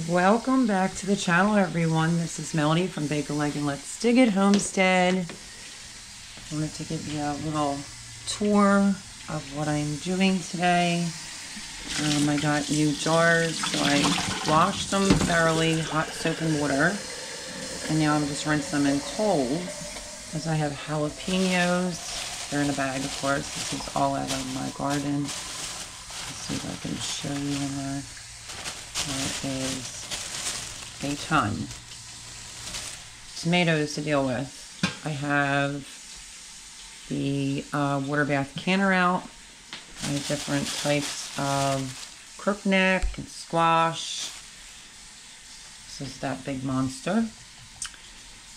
Welcome back to the channel, everyone. This is Melody from Bake a Leg and Let's Dig It Homestead. I wanted to give you a little tour of what I'm doing today. I got new jars, so I washed them thoroughly, hot soap and water, and now I'm just rinsing them in cold because I have jalapenos. They're in a bag, of course. This is all out of my garden. Let's see if I can show you in there. There is a ton. Tomatoes to deal with. I have the water bath canner out. I have different types of crookneck and squash. This is that big monster.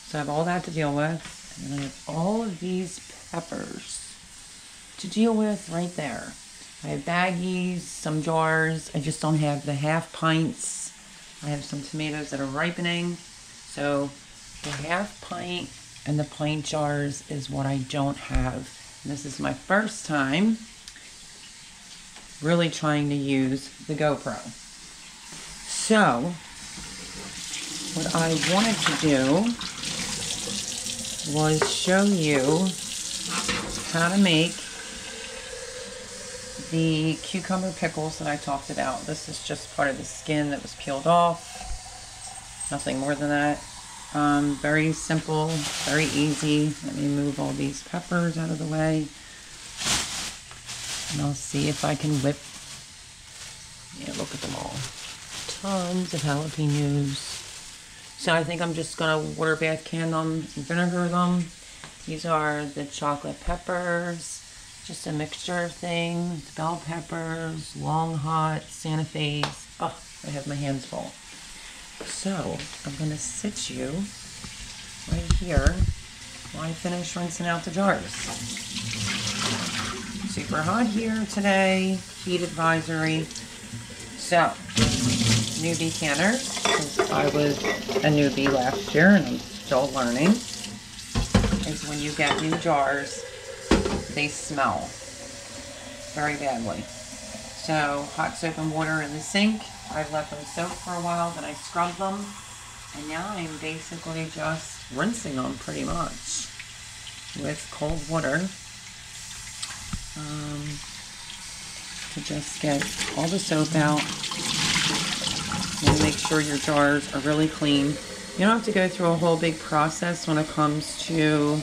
So I have all that to deal with. And then I have all of these peppers to deal with right there. I have baggies, some jars. I just don't have the half pints. I have some tomatoes that are ripening. So the half pint and the pint jars is what I don't have. And this is my first time really trying to use the GoPro. So what I wanted to do was show you how to make the cucumber pickles that I talked about. This is just part of the skin that was peeled off. Nothing more than that. Very simple, very easy. Let me move all these peppers out of the way. And I'll see if I can whip. Yeah, look at them all. Tons of jalapenos. So I think I'm just going to water bath can them and vinegar them. These are the chocolate peppers. Just a mixture of things, bell peppers, long hot, Santa Fe's. Oh, I have my hands full. So, I'm going to sit you right here while I finish rinsing out the jars. Super hot here today, heat advisory. So, newbie canners, because I was a newbie last year and I'm still learning, is when you get new jars, they smell very badly. So hot soap and water in the sink. I've let them soak for a while, then I scrubbed them, and now I'm basically just rinsing them pretty much with cold water to just get all the soap out. And make sure your jars are really clean. You don't have to go through a whole big process when it comes to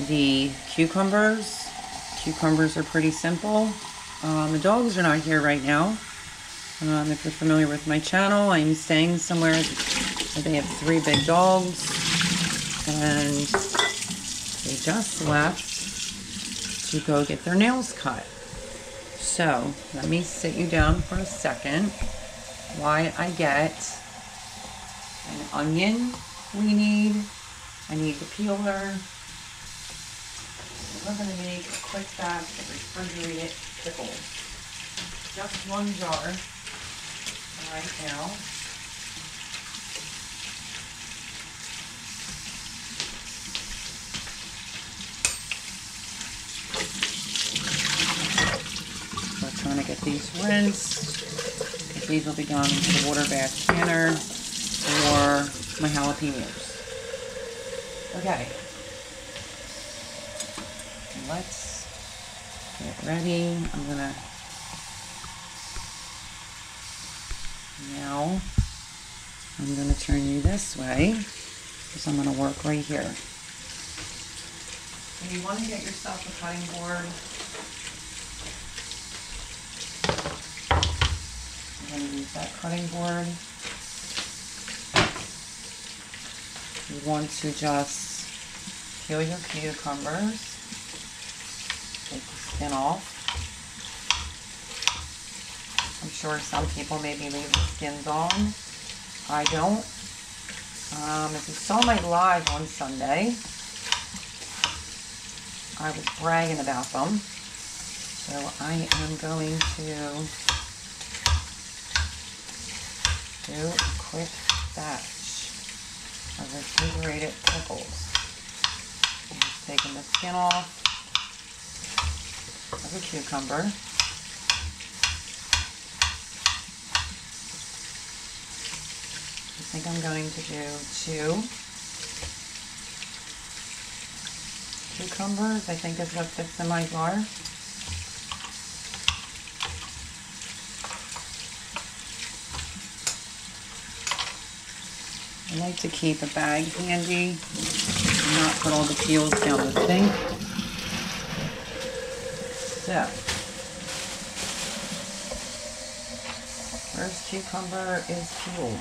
the cucumbers. Cucumbers are pretty simple. The dogs are not here right now. If you're familiar with my channel, I'm staying somewhere where they have 3 big dogs, and they just left to go get their nails cut. So let me sit you down for a second while I get an onion we need. I need the peeler. We're going to make a quick batch of refrigerated pickles. Just 1 jar right now. So I'm trying to get these rinsed, because these will be gone into the water bath canner for my jalapenos. Okay. Let's get ready. I'm gonna turn you this way because I'm gonna work right here. So you want to get yourself a cutting board. I'm gonna use that cutting board. You want to just peel your cucumbers. Take the skin off. I'm sure some people maybe leave the skins on. I don't. If you saw my live on Sunday, I was bragging about them. So I am going to do a quick batch of refrigerated pickles. I'm just taking the skin off of a cucumber. I think I'm going to do 2 cucumbers. I think is what fits in my jar. I like to keep a bag handy and not put all the peels down the sink. So, first cucumber is peeled.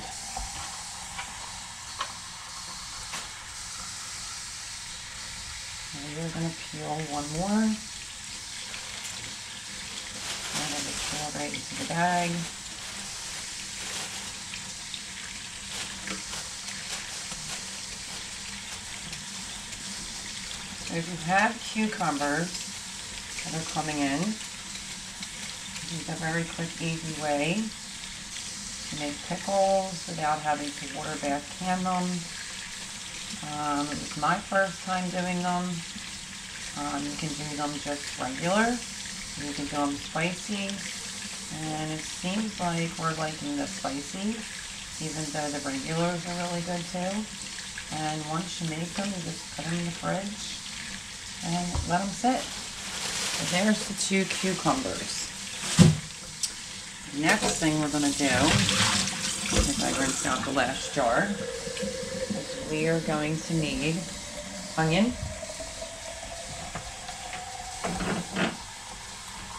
And we're going to peel one more. And then just peel right into the bag. So if you have cucumbers that are coming in, this is a very quick, easy way to make pickles without having to water bath can them. It was my first time doing them. You can do them just regular. You can do them spicy. And it seems like we're liking the spicy, even though the regulars are really good too. And once you make them, you just put them in the fridge and let them sit. So there's the 2 cucumbers. Next thing we're going to do, if I rinse out the last jar, is we are going to need onion,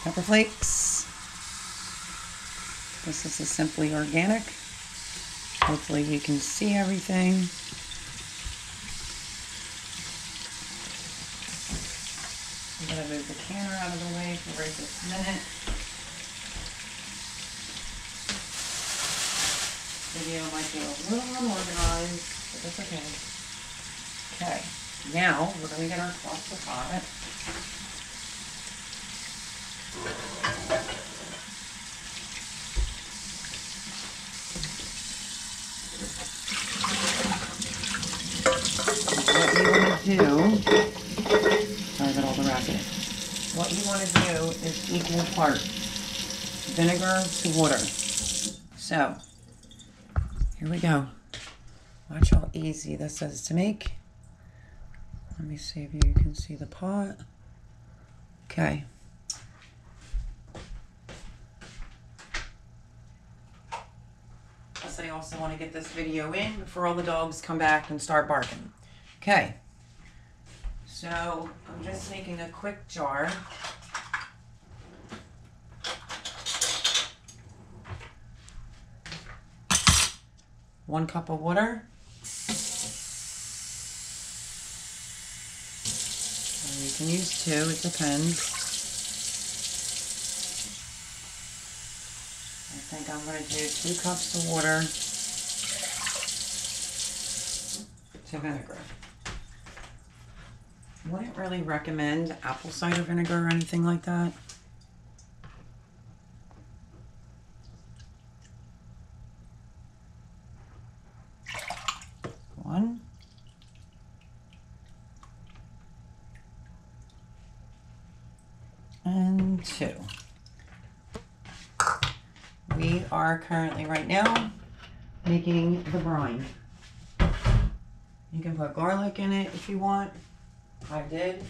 pepper flakes. This is a Simply Organic. Hopefully you can see everything. I'm going to move the canner out of the way for right this minute. Video might be a little unorganized, but that's okay. Okay, now we're going to get our cluster pot. What you want to do, sorry about all the racket. What you want to do is equal parts vinegar to water. So, here we go. Watch how easy this is to make. Let me see if you can see the pot. Okay. Plus I also want to get this video in before all the dogs come back and start barking. Okay. So I'm just making a quick jar. One cup of water. And you can use 2, it depends. I think I'm going to do 2 cups of water to vinegar. Wouldn't really recommend apple cider vinegar or anything like that. One. And 2. We are currently right now making the brine. You can put garlic in it if you want. I did.